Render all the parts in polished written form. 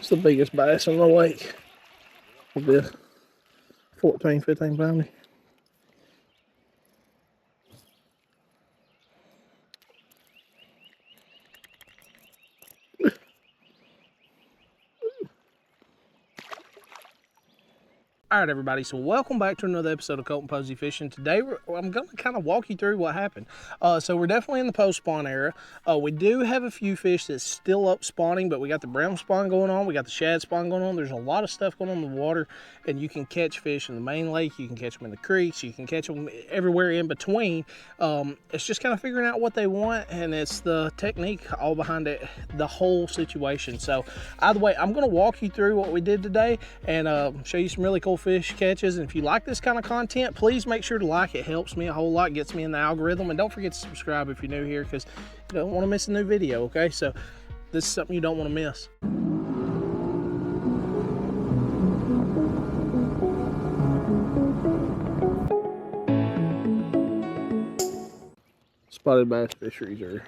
It's the biggest bass in the lake. It'll be a 14, 15 pounder. All right, everybody, so welcome back to another episode of Colt and Posey Fishing. Today, I'm going to kind of walk you through what happened. So we're definitely in the post-spawn era. We do have a few fish that's still up spawning, but we got the brown spawn going on. We got the shad spawn going on. There's a lot of stuff going on in the water, and you can catch fish in the main lake. You can catch them in the creeks. You can catch them everywhere in between. It's just kind of figuring out what they want, and it's the technique all behind it, the whole situation. So either way, I'm going to walk you through what we did today and show you some really cool fish catches. And if you like this kind of content, please make sure to like. It helps me a whole lot, gets me in the algorithm. And don't forget to subscribe if you're new here, because you don't want to miss a new video. Okay, so this is something you don't want to miss. Spotted bass fisheries are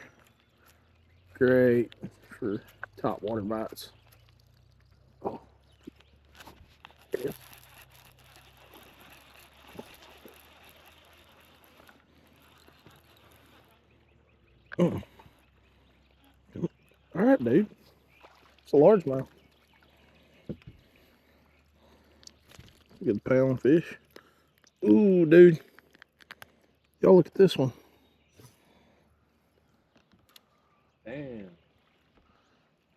great for top water bites. Oh. Yeah. All right, dude. It's a largemouth. Good pound fish. Ooh, dude. Y'all look at this one. Damn.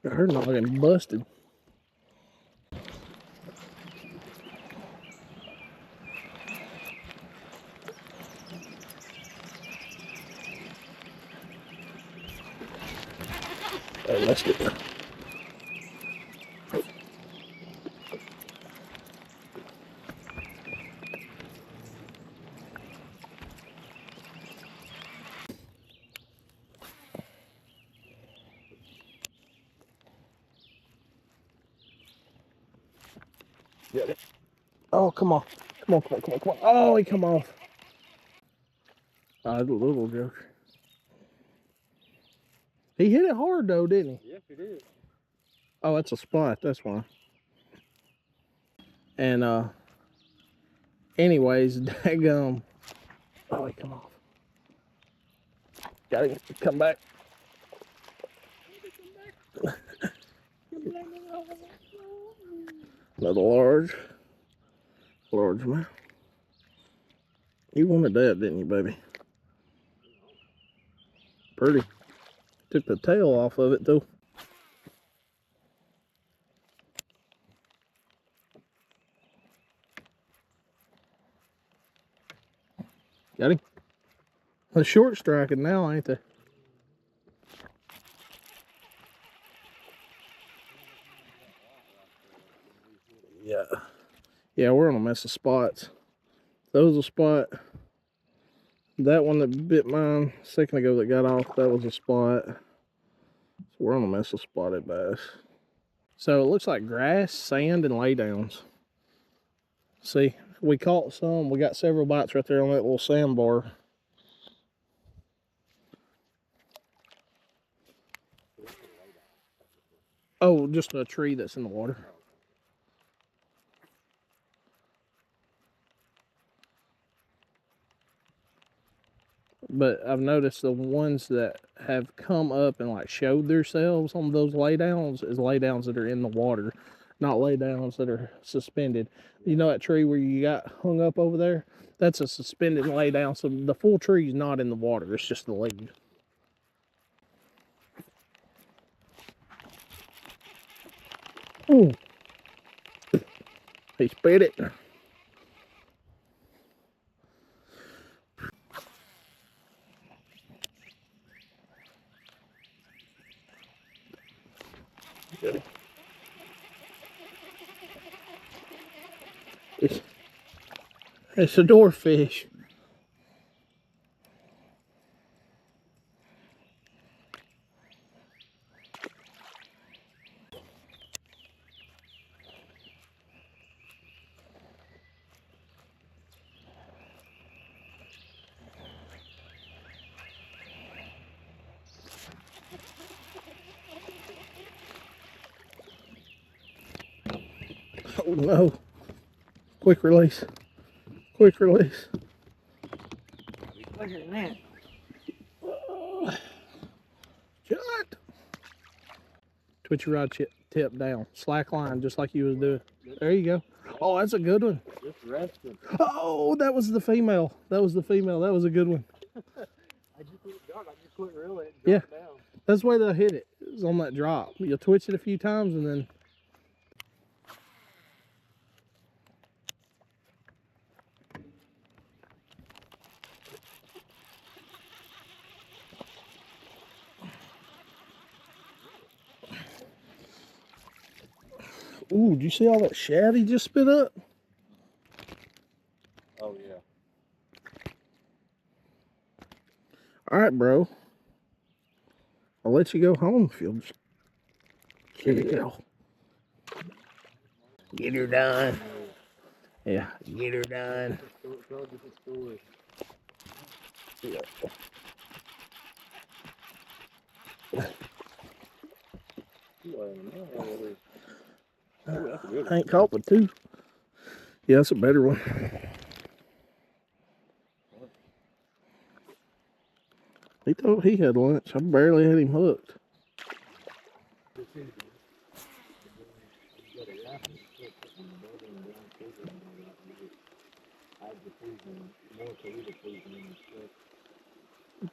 Got her noggin busted. Hey, let's get there. Get it. Oh, come on. Come on, come on, come on, come on. Oh, he come off. The little joker. He hit it hard though, didn't he? Yes, he did. Oh, that's a spot, that's why. And anyways, daggum. Oh, he come off. Gotta come back. Another large man. You wanted that, didn't you, baby? Pretty. Took the tail off of it though. Got him. The short striking now, ain't they? Yeah. Yeah, we're on a mess of spots. That was a spot. That one that bit mine a second ago that got off, that was a spot. So we're on a mess of spotted bass. So it looks like grass, sand, and laydowns. See, we caught some. We got several bites right there on that little sandbar. Oh, just a tree that's in the water. But I've noticed the ones that have come up and like showed themselves on those laydowns is laydowns that are in the water, not laydowns that are suspended. You know that tree where you got hung up over there? That's a suspended laydown, so the full tree is not in the water, it's just the lead. Ooh. He spit it. Good. It's a dwarffish. Oh no. Quick release. Quick release. Quicker than that. Shut. Twitch your rod tip down. Slack line, just like you was doing. There you go. Oh, that's a good one. Just resting. Oh, that was the female. That was the female. That was a good one. I just went dark. I just quit reeling it. Yeah. Down. That's the way they'll hit it. It's on that drop. You'll twitch it a few times and then. Ooh, did you see all that shad he just spit up? Oh yeah. All right, bro. I'll let you go home if you'll just chill. Get her done. Yeah, get her done. Yeah. I ain't caught but two. Yeah, that's a better one. He thought he had lunch. I barely had him hooked.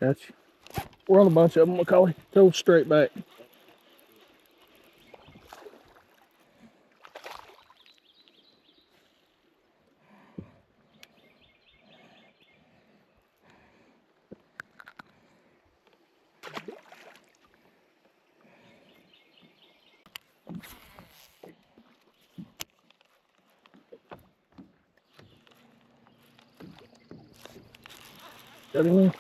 Gotcha. We're on a bunch of them, Macaulay. Go straight back. Got anyone?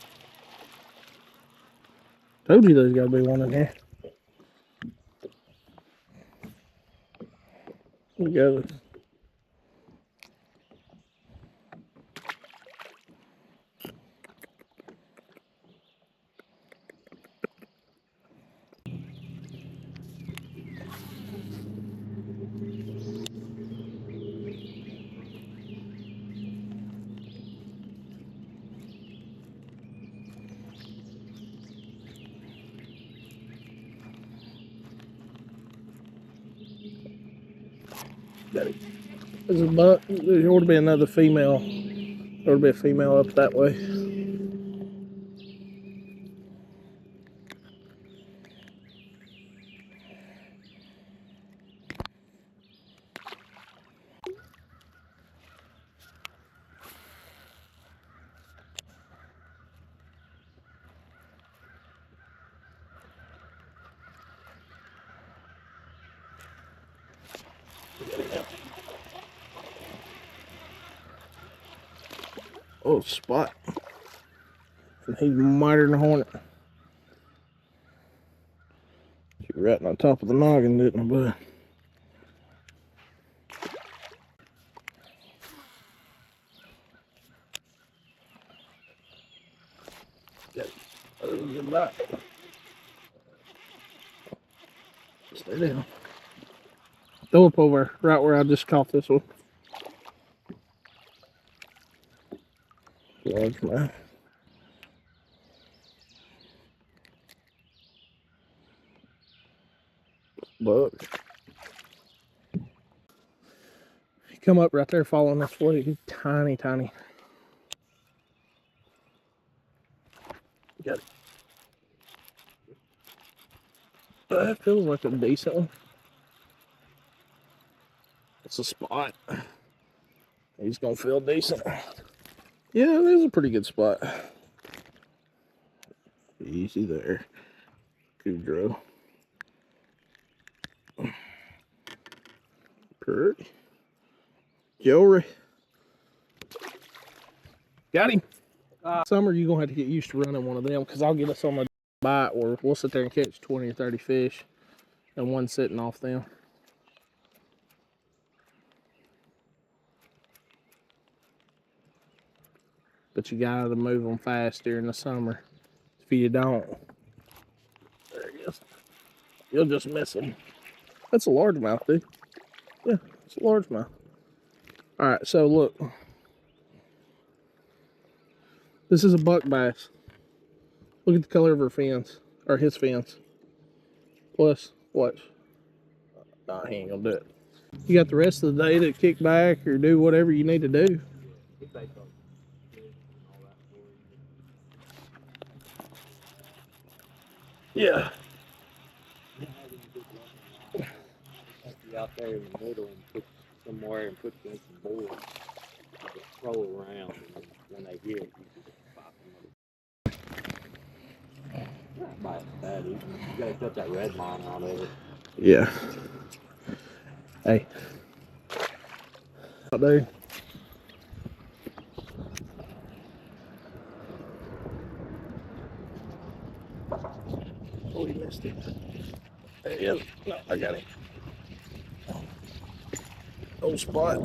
Told you there's got to be one in here. We got it. There's a buck. There ought to be another female. There ought to be a female up that way. Oh, spot. And he's mightier than a hornet. You're right on top of the noggin, didn't I, bud? That was a good bite. Stay down. Throw up over right where I just caught this one. Large man. Buck. He come up right there following this fluke. He's tiny, tiny. Got it. That feels like a decent one. It's a spot. He's gonna feel decent. Yeah, it is a pretty good spot. Easy there. Goudreau. Pretty. Jewelry. Got him. Summer, you're gonna have to get used to running one of them because I'll get us on a bite where we'll sit there and catch 20 or 30 fish and one sitting off them. But you gotta move them fast during the summer. If you don't, there he is. You'll just miss them. That's a largemouth, dude. Yeah, It's a largemouth. All right, so look. This is a buck bass. Look at the color of her fins, or his fins. Plus, watch. Nah, he ain't gonna do it. You got the rest of the day to kick back or do whatever you need to do. Yeah. Out there in the middle and put somewhere and put them in some boards. Just throw it around, and then when they hit, you can just pop them. Not by that easy. You gotta cut that red line out of it. Yeah. Hey. Out there. Oh, he missed it. There he is. No, I got him. Old spot.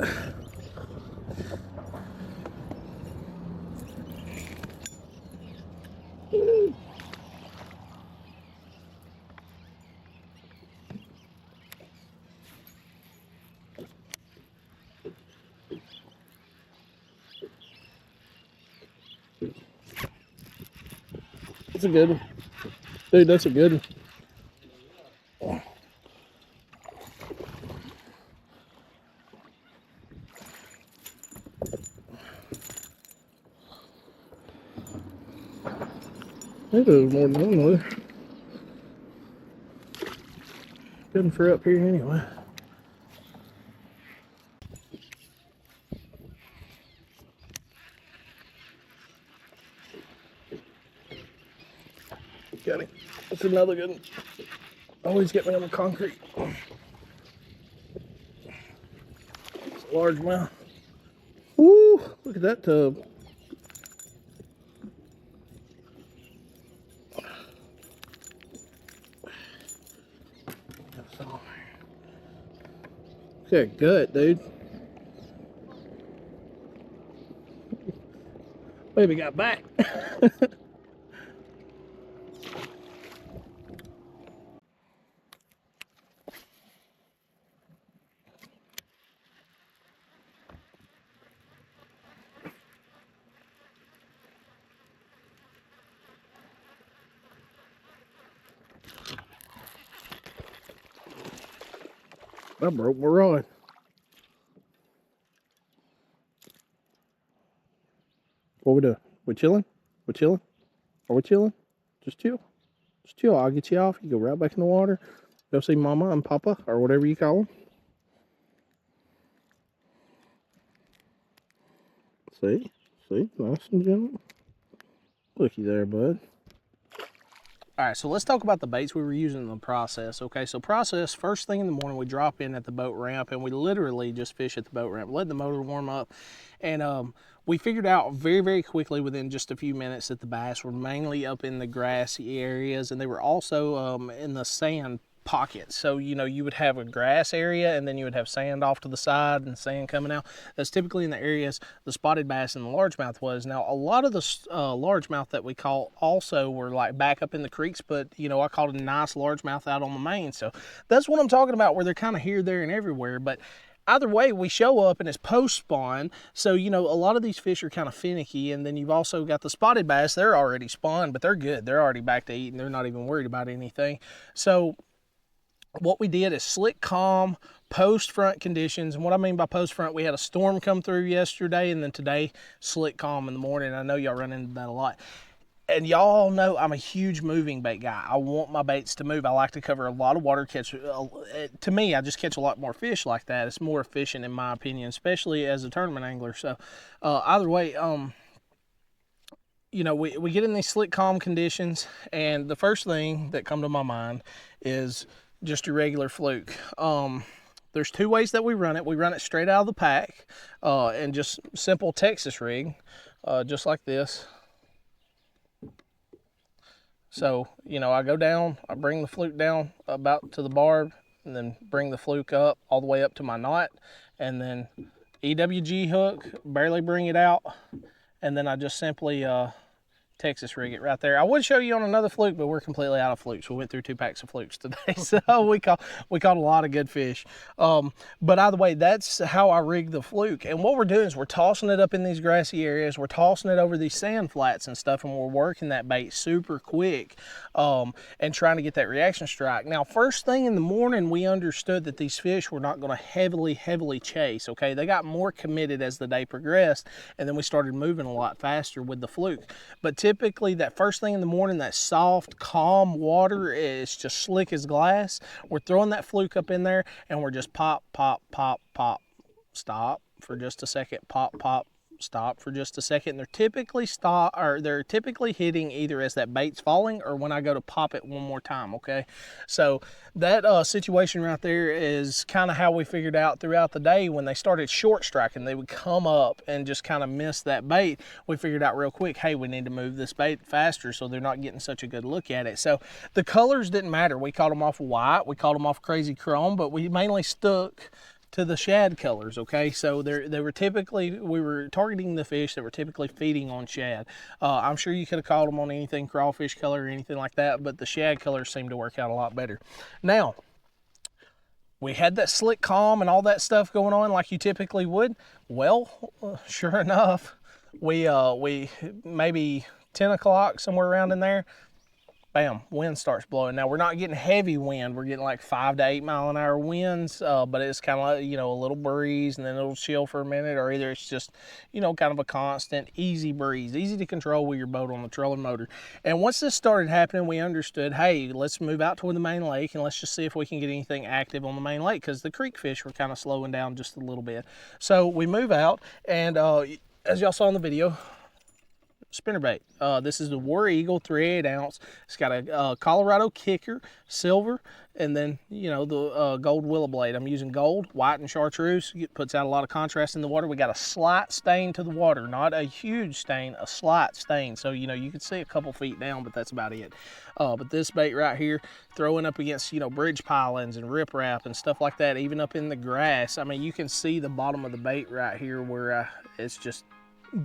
That's a good one. Dude, that's a good one. I think there's more than one there. Good for up here anyway. Got him. That's another good one. Always get me on the concrete. It's a largemouth. Woo! Look at that tub. Okay, good, dude. Baby got back. I broke my rod. What we doing? We chilling? We chilling? Are we chilling? Just chill. Just chill. I'll get you off. You go right back in the water. Go see Mama and Papa, or whatever you call them. See? See? Nice and gentle. Looky there, bud. All right, so let's talk about the baits we were using in the process. Okay, so process, first thing in the morning, we drop in at the boat ramp and we literally just fish at the boat ramp, let the motor warm up. And we figured out very, very quickly within just a few minutes that the bass were mainly up in the grassy areas, and they were also in the sand pockets. So, you know, you would have a grass area and then you would have sand off to the side and sand coming out. That's typically in the areas the spotted bass and the largemouth was. Now, a lot of the largemouth that we caught also were like back up in the creeks, but, you know, I caught a nice largemouth out on the main. So that's what I'm talking about, where they're kind of here, there, and everywhere. But either way, we show up and it's post spawn, so you know a lot of these fish are kind of finicky. And then you've also got the spotted bass. They're already spawned, but they're good. They're already back to eating. They're not even worried about anything. So what we did is slick, calm, post front conditions. And what I mean by post front, we had a storm come through yesterday, and then today slick, calm in the morning. I know y'all run into that a lot. And y'all know I'm a huge moving bait guy. I want my baits to move. I like to cover a lot of water. To me, I just catch a lot more fish like that. It's more efficient in my opinion, especially as a tournament angler. So either way, you know, we get in these slick, calm conditions, and the first thing that come to my mind is just your regular fluke. There's two ways that we run it. We run it straight out of the pack and just simple Texas rig, just like this. So, you know, I go down, I bring the fluke down about to the barb, and then bring the fluke up all the way up to my knot, and then EWG hook, barely bring it out, and then I just simply Texas rig it right there. I would show you on another fluke, but we're completely out of flukes. We went through 2 packs of flukes today, so we caught a lot of good fish. But either way, that's how I rig the fluke. And what we're doing is we're tossing it up in these grassy areas, we're tossing it over these sand flats and stuff, and we're working that bait super quick and trying to get that reaction strike. Now, first thing in the morning, we understood that these fish were not going to heavily chase. Okay, they got more committed as the day progressed, and then we started moving a lot faster with the fluke. But typically that first thing in the morning, that soft, calm water is just slick as glass. We're throwing that fluke up in there and we're just pop, stop for just a second, pop, stop for just a second. They're typically hitting either as that bait's falling or when I go to pop it one more time. Okay, so that situation right there is kind of how we figured out throughout the day. When they started short striking, they would come up and just kind of miss that bait. We figured out real quick, hey, we need to move this bait faster so they're not getting such a good look at it. So the colors didn't matter. We caught them off of white, we caught them off crazy chrome, but we mainly stuck to the shad colors. Okay, so we were targeting the fish that were typically feeding on shad. I'm sure you could have caught them on anything crawfish color or anything like that, but the shad colors seem to work out a lot better. Now, we had that slick calm and all that stuff going on like you typically would. Well, sure enough, we maybe 10 o'clock, somewhere around in there, bam, wind starts blowing. Now, we're not getting heavy wind. We're getting like 5 to 8 mile an hour winds, but it's kind of like, a little breeze, and then it'll chill for a minute, or either it's just, kind of a constant, easy breeze, easy to control with your boat on the trolling motor. And once this started happening, we understood, hey, let's move out toward the main lake, and let's just see if we can get anything active on the main lake, because the creek fish were kind of slowing down just a little bit. So we move out, and as y'all saw in the video, spinnerbait. This is the War Eagle 3/8 ounce. It's got a Colorado kicker, silver, and then the gold willow blade. I'm using gold, white, and chartreuse. It puts out a lot of contrast in the water. We got a slight stain to the water, not a huge stain, a slight stain. So you can see a couple feet down, but that's about it. But this bait right here, throwing up against bridge pilings and riprap and stuff like that, even up in the grass. I mean, you can see the bottom of the bait right here where it's just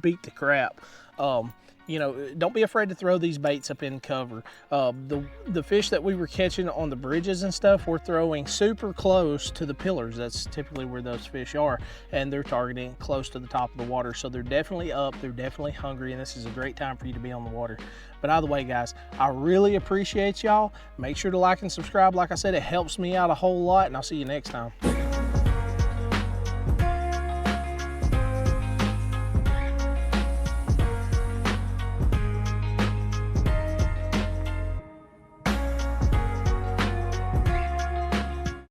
beat to crap. Don't be afraid to throw these baits up in cover. The fish that we were catching on the bridges and stuff, we're throwing super close to the pillars. That's typically where those fish are, and they're targeting close to the top of the water. So they're definitely up, they're definitely hungry, and this is a great time for you to be on the water. But either way, guys, I really appreciate y'all. Make sure to like and subscribe. Like I said, it helps me out a whole lot, and I'll see you next time.